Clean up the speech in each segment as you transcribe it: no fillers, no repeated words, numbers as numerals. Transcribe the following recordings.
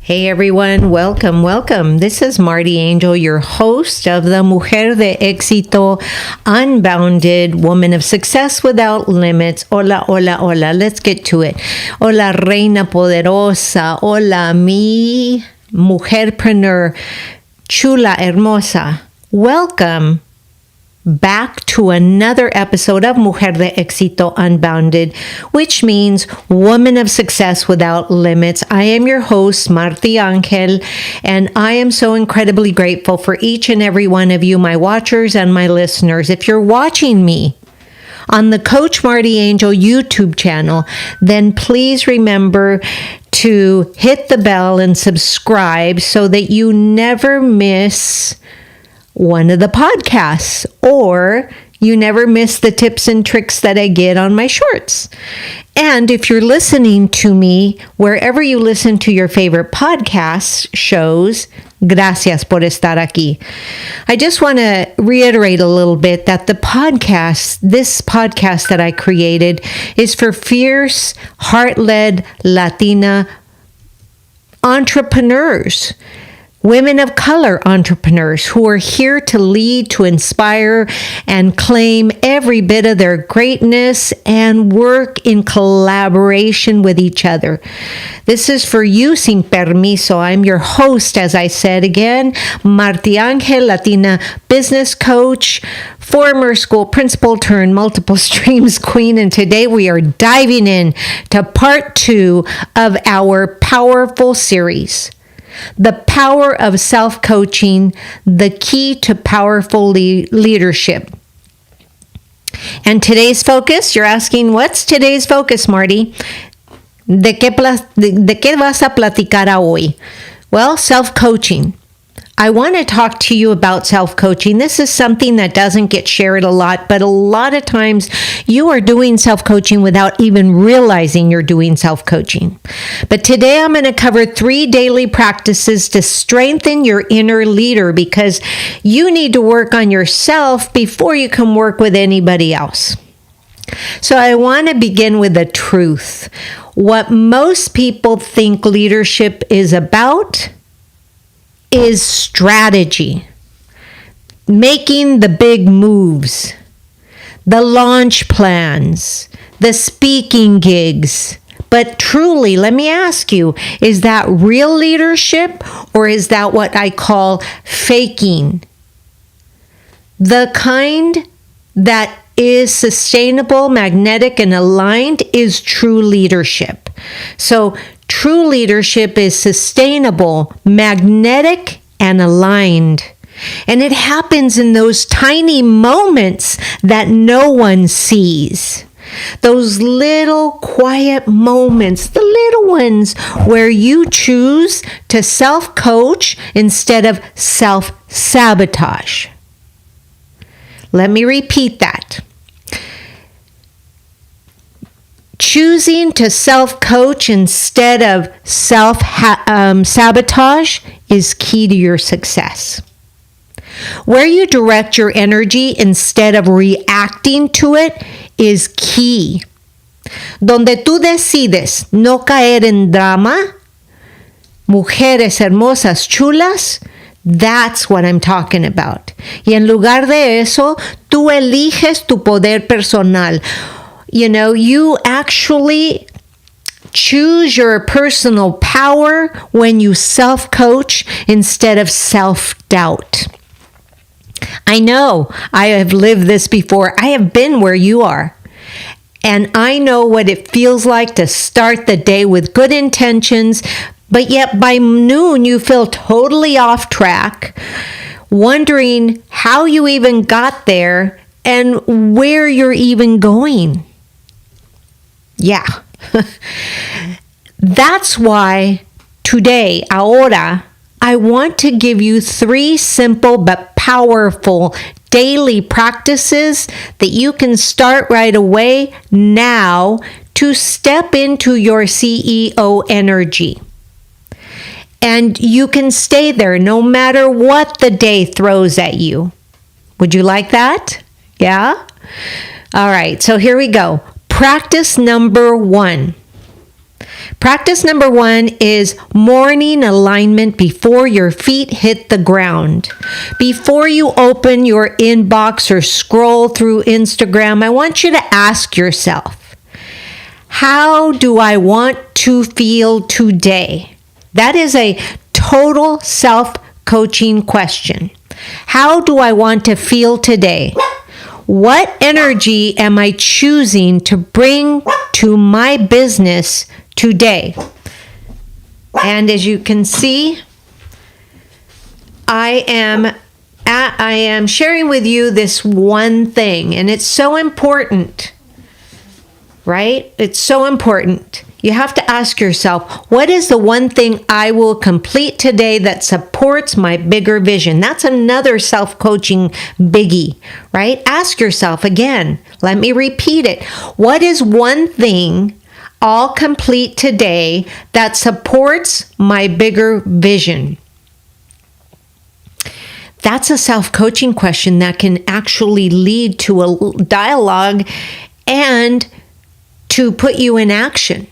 Hey everyone, welcome. This is MartiAngel, your host of the Mujer De Éxito Unbounded, Woman of Success Without Limits. Hola. Let's get to it. Hola, Reina poderosa. Hola, mi mujerpreneur, chula, hermosa. Welcome back to another episode of Mujer De Éxito Unbounded, which means Woman of Success Without Limits. I am your host, MartiAngel, and I am so incredibly grateful for each and every one of you, my watchers and my listeners. If you're watching me on the Coach MartiAngel YouTube channel, then please remember to hit the bell and subscribe so that you never miss one of the podcasts, or you never miss the tips and tricks that I get on my shorts. And if you're listening to me wherever you listen to your favorite podcast shows, gracias por estar aquí. I just want to reiterate a little bit that this podcast that I created is for fierce, heart-led Latina entrepreneurs, women of color entrepreneurs who are here to lead, to inspire, and claim every bit of their greatness and work in collaboration with each other. This is for you, sin permiso. I'm your host, as I said again, MartiAngel, Latina business coach, former school principal turned multiple streams queen, and today we are diving in to part 2 of our powerful series. The power of self-coaching, the key to powerful leadership. And today's focus, you're asking, what's today's focus, Marty? ¿De qué vas a platicar hoy? Well, self-coaching. I want to talk to you about self-coaching. This is something that doesn't get shared a lot, but a lot of times you are doing self-coaching without even realizing you're doing self-coaching. But today I'm going to cover 3 daily practices to strengthen your inner leader, because you need to work on yourself before you can work with anybody else. So I want to begin with the truth. What most people think leadership is about is strategy, making the big moves, the launch plans, the speaking gigs. But truly, let me ask you, is that real leadership, or is that what I call faking? The kind that is sustainable, magnetic, and aligned is true leadership. So true leadership is sustainable, magnetic, and aligned. And it happens in those tiny moments that no one sees. Those little quiet moments, the little ones where you choose to self-coach instead of self-sabotage. Let me repeat that. Choosing to self-coach instead of self-sabotage is key to your success. Where you direct your energy instead of reacting to it is key. Donde tú decides no caer en drama, mujeres hermosas, chulas, that's what I'm talking about. Y en lugar de eso, tú eliges tu poder personal. You know, you actually choose your personal power when you self-coach instead of self-doubt. I know I have lived this before. I have been where you are. And I know what it feels like to start the day with good intentions, but yet by noon you feel totally off track, wondering how you even got there and where you're even going. Yeah. That's why today, ahora, I want to give you 3 simple but powerful daily practices that you can start right away now to step into your CEO energy. And you can stay there no matter what the day throws at you. Would you like that? Yeah? All right, so here we go. Practice number 1. Practice number 1 is morning alignment before your feet hit the ground. Before you open your inbox or scroll through Instagram, I want you to ask yourself, how do I want to feel today? That is a total self-coaching question. How do I want to feel today? What energy am I choosing to bring to my business today? And as you can see, I am sharing with you this one thing, and it's so important, right? It's so important. You have to ask yourself, what is the one thing I will complete today that supports my bigger vision? That's another self-coaching biggie, right? Ask yourself again. Let me repeat it. What is one thing I'll complete today that supports my bigger vision? That's a self-coaching question that can actually lead to a dialogue and to put you in action.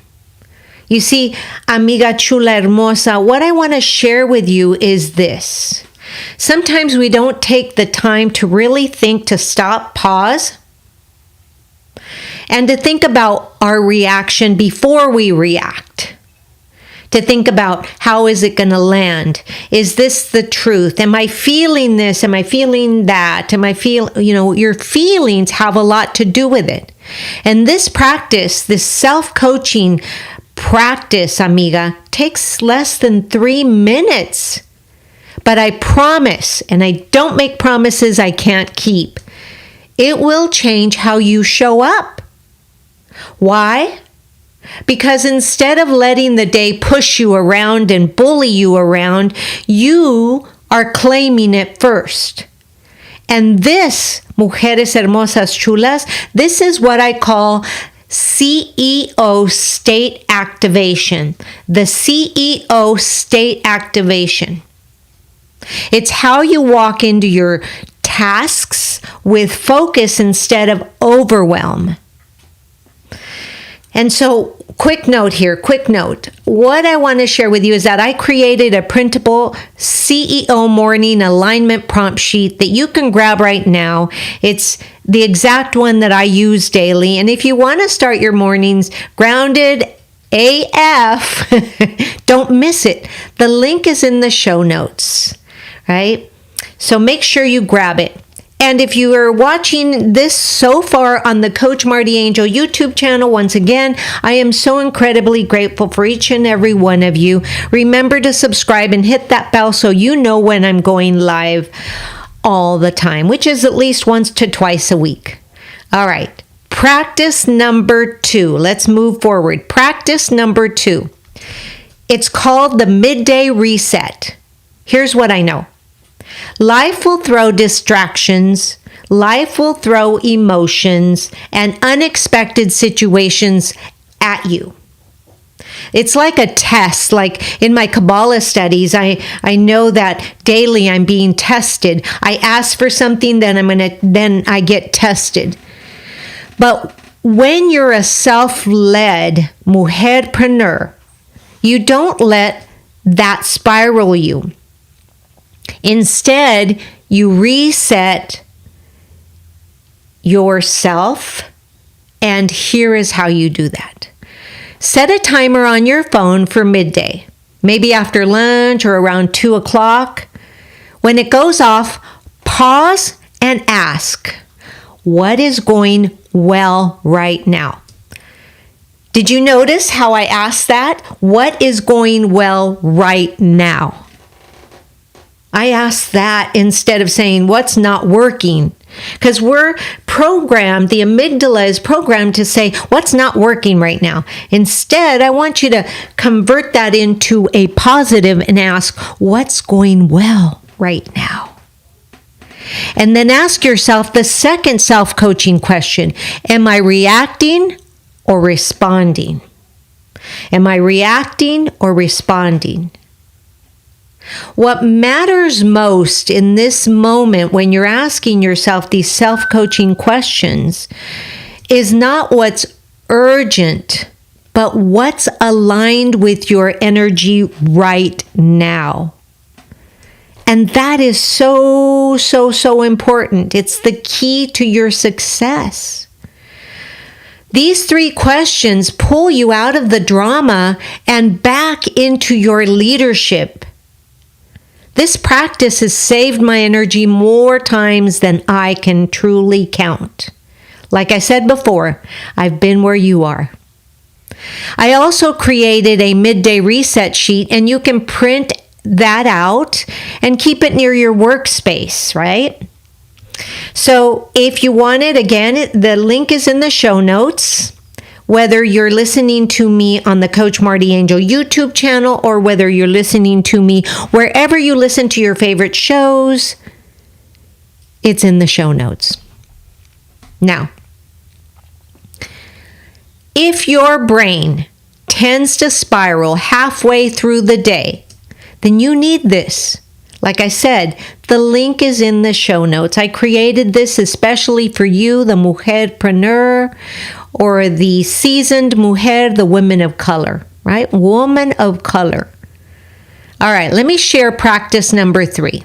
You see, amiga chula hermosa, what I want to share with you is this. Sometimes we don't take the time to really think, to stop, pause, and to think about our reaction before we react. To think about, how is it going to land? Is this the truth? Am I feeling this? Am I feeling that? Your feelings have a lot to do with it. And this practice, this self-coaching practice, amiga, takes less than 3 minutes. But I promise, and I don't make promises I can't keep, it will change how you show up. Why? Because instead of letting the day push you around and bully you around, you are claiming it first. And this, mujeres hermosas chulas, this is what I call CEO state activation. The CEO state activation. It's how you walk into your tasks with focus instead of overwhelm. And so, quick note here, quick note. What I want to share with you is that I created a printable CEO morning alignment prompt sheet that you can grab right now. It's the exact one that I use daily. And if you want to start your mornings grounded AF, don't miss it. The link is in the show notes, right? So make sure you grab it. And if you are watching this so far on the Coach MartiAngel YouTube channel, once again, I am so incredibly grateful for each and every one of you. Remember to subscribe and hit that bell so you know when I'm going live all the time, which is at least once to twice a week. All right. Practice number 2. Let's move forward. Practice number 2. It's called the midday reset. Here's what I know. Life will throw distractions, life will throw emotions and unexpected situations at you. It's like a test. Like in my Kabbalah studies, I know that daily I'm being tested. I ask for something, then I get tested. But when you're a self-led mujerpreneur, you don't let that spiral you. Instead, you reset yourself, and here is how you do that. Set a timer on your phone for midday, maybe after lunch or around 2 o'clock. When it goes off, pause and ask, what is going well right now? Did you notice how I asked that? What is going well right now? I asked that instead of saying what's not working, because we're programmed, the amygdala is programmed to say what's not working right now. Instead, I want you to convert that into a positive and ask what's going well right now. And then ask yourself the second self-coaching question. Am I reacting or responding? Am I reacting or responding? What matters most in this moment when you're asking yourself these self-coaching questions is not what's urgent, but what's aligned with your energy right now. And that is so, so, so important. It's the key to your success. These 3 questions pull you out of the drama and back into your leadership. This practice has saved my energy more times than I can truly count. Like I said before, I've been where you are. I also created a midday reset sheet, and you can print that out and keep it near your workspace, right? So if you want it, again, the link is in the show notes. Whether you're listening to me on the Coach MartiAngel YouTube channel or whether you're listening to me wherever you listen to your favorite shows, it's in the show notes. Now, if your brain tends to spiral halfway through the day, then you need this. Like I said, the link is in the show notes. I created this especially for you, the mujerpreneur, or the seasoned mujer, the women of color, right? Woman of color. All right, let me share practice number 3.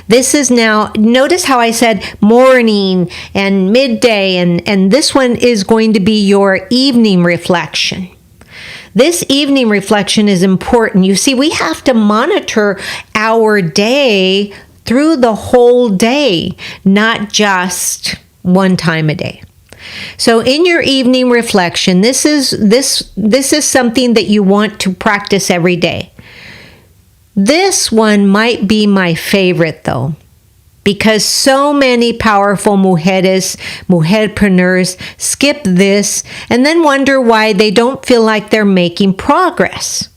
This is now, notice how I said morning and midday, and this one is going to be your evening reflection. This evening reflection is important. You see, we have to monitor our day through the whole day, not just one time a day. So in your evening reflection, this is something that you want to practice every day. This one might be my favorite though, because so many powerful mujerpreneurs skip this and then wonder why they don't feel like they're making progress.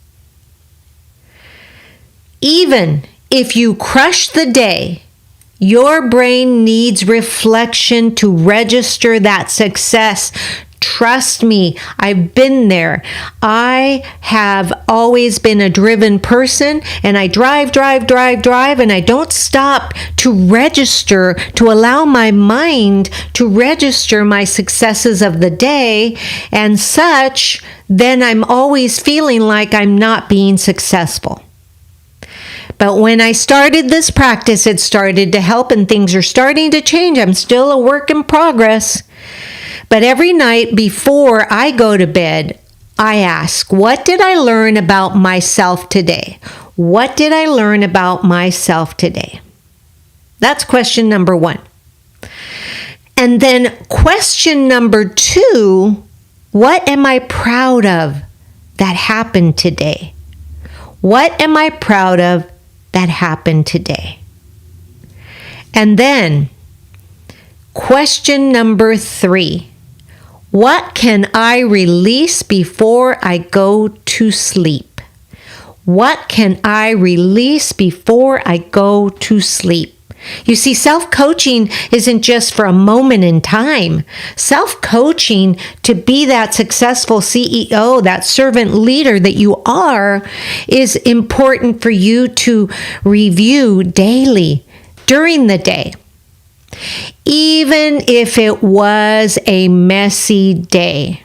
Even if you crush the day, your brain needs reflection to register that success. Trust me, I've been there. I have always been a driven person, and I drive, and I don't stop to register, to allow my mind to register my successes of the day, and such, then I'm always feeling like I'm not being successful. But when I started this practice, it started to help, and things are starting to change. I'm still a work in progress. But every night before I go to bed, I ask, what did I learn about myself today? What did I learn about myself today? That's question number 1. And then question number 2, what am I proud of that happened today? What am I proud of that happened today? And then question number 3, what can I release before I go to sleep? What can I release before I go to sleep? You see, self-coaching isn't just for a moment in time. Self-coaching to be that successful CEO, that servant leader that you are, is important for you to review daily during the day. Even if it was a messy day.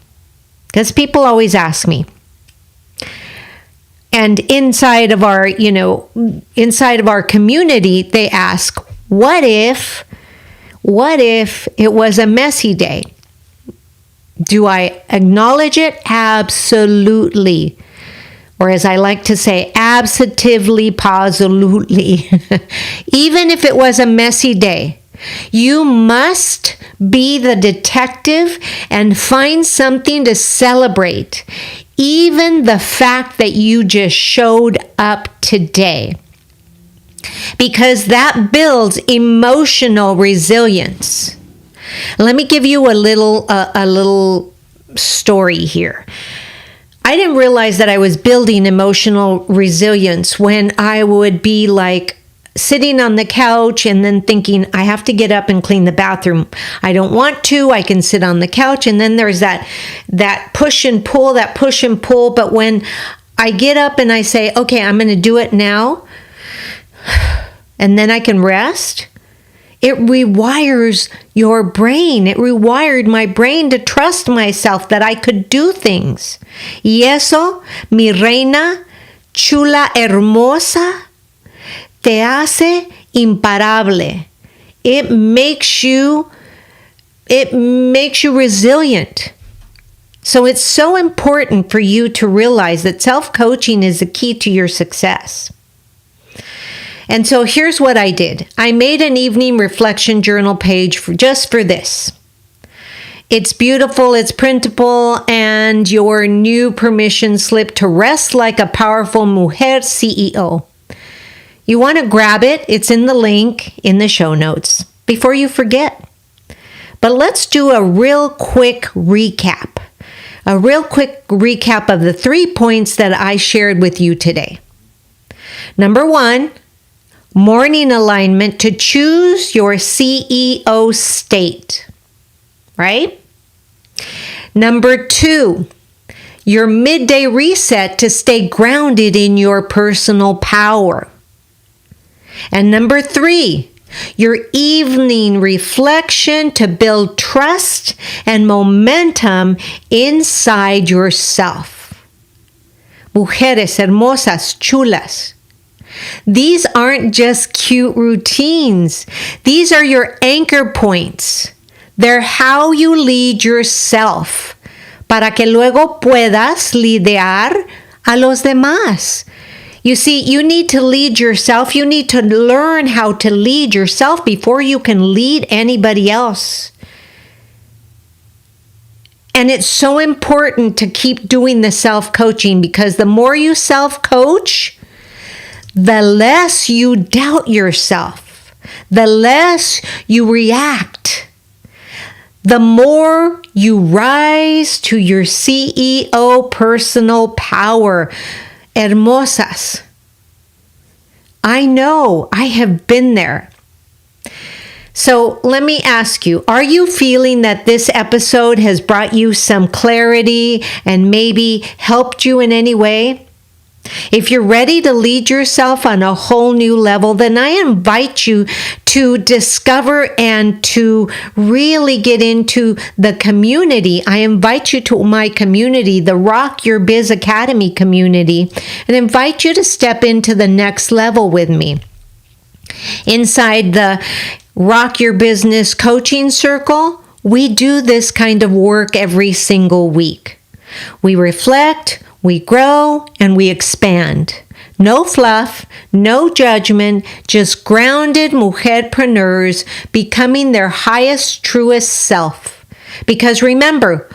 Because people always ask me. And inside of our community, they ask, what if it was a messy day? Do I acknowledge it? Absolutely. Or as I like to say, absolutely, positively. Even if it was a messy day, you must be the detective and find something to celebrate. Even the fact that you just showed up today. Because that builds emotional resilience. Let me give you a little story here. I didn't realize that I was building emotional resilience when I would be like sitting on the couch and then thinking, I have to get up and clean the bathroom. I don't want to. I can sit on the couch. And then there's that push and pull. But when I get up and I say, okay, I'm going to do it now, and then I can rest, It rewires your brain. It rewired my brain to trust myself that I could do things. Y eso, mi reina, chula, hermosa, te hace imparable. It makes you resilient. So it's so important for you to realize that self-coaching is the key to your success. And so here's what I did. I made an evening reflection journal page just for this. It's beautiful, it's printable, and your new permission slip to rest like a powerful mujer CEO. You want to grab it. It's in the link in the show notes before you forget. But let's do a real quick recap. A real quick recap of the 3 points that I shared with you today. Number 1, morning alignment to choose your CEO state, right? Number 2, your midday reset to stay grounded in your personal power. And number 3, your evening reflection to build trust and momentum inside yourself. Mujeres hermosas, chulas. These aren't just cute routines. These are your anchor points. They're how you lead yourself para que luego puedas liderar a los demás. You see, you need to lead yourself. You need to learn how to lead yourself before you can lead anybody else. And it's so important to keep doing the self-coaching, because the more you self-coach, the less you doubt yourself, the less you react, the more you rise to your CEO personal power. Hermosas. I know, I have been there. So let me ask you, are you feeling that this episode has brought you some clarity and maybe helped you in any way? If you're ready to lead yourself on a whole new level, then I invite you to discover and to really get into the community. I invite you to my community, the Rock Your Biz Academy community, and invite you to step into the next level with me. Inside the Rock Your Business coaching circle, we do this kind of work every single week. We reflect, we grow, and we expand. No fluff, no judgment, just grounded mujerpreneurs becoming their highest, truest self. Because remember,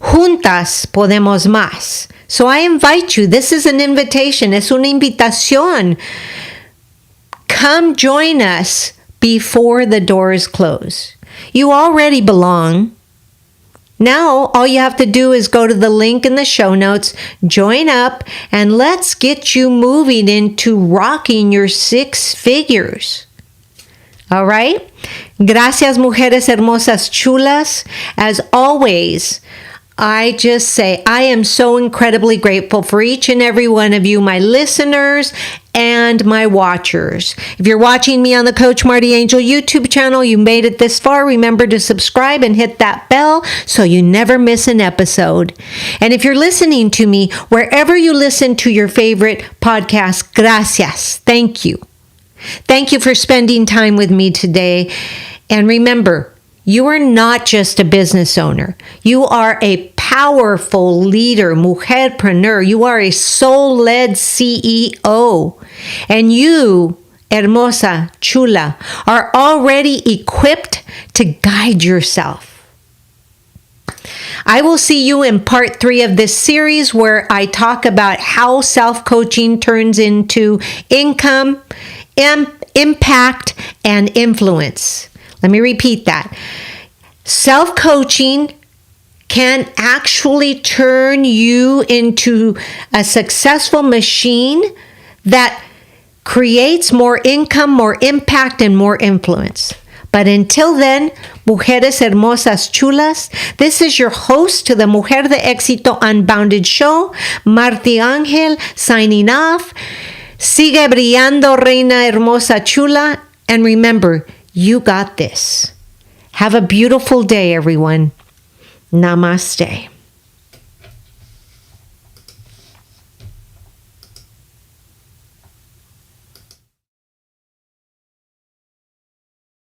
juntas podemos más. So I invite you, this is an invitation, es una invitación. Come join us before the doors close. You already belong. Now, all you have to do is go to the link in the show notes, join up, and let's get you moving into rocking your 6 figures. All right? Gracias, mujeres hermosas chulas. As always, I just say I am so incredibly grateful for each and every one of you, my listeners and my watchers. If you're watching me on the Coach MartiAngel YouTube channel, you made it this far, remember to subscribe and hit that bell so you never miss an episode. And if you're listening to me, wherever you listen to your favorite podcast, gracias. Thank you. Thank you for spending time with me today. And remember, you are not just a business owner. You are a powerful leader, mujerpreneur. You are a soul-led CEO. And you, hermosa, chula, are already equipped to guide yourself. I will see you in part 3 of this series, where I talk about how self-coaching turns into income, impact, and influence. Let me repeat that. Self-coaching can actually turn you into a successful machine that creates more income, more impact, and more influence. But until then, mujeres hermosas chulas, this is your host to the Mujer De Éxito Unbounded show, MartiAngel, signing off. Sigue brillando, reina hermosa chula. And remember, You got this. Have a beautiful day, everyone. Namaste.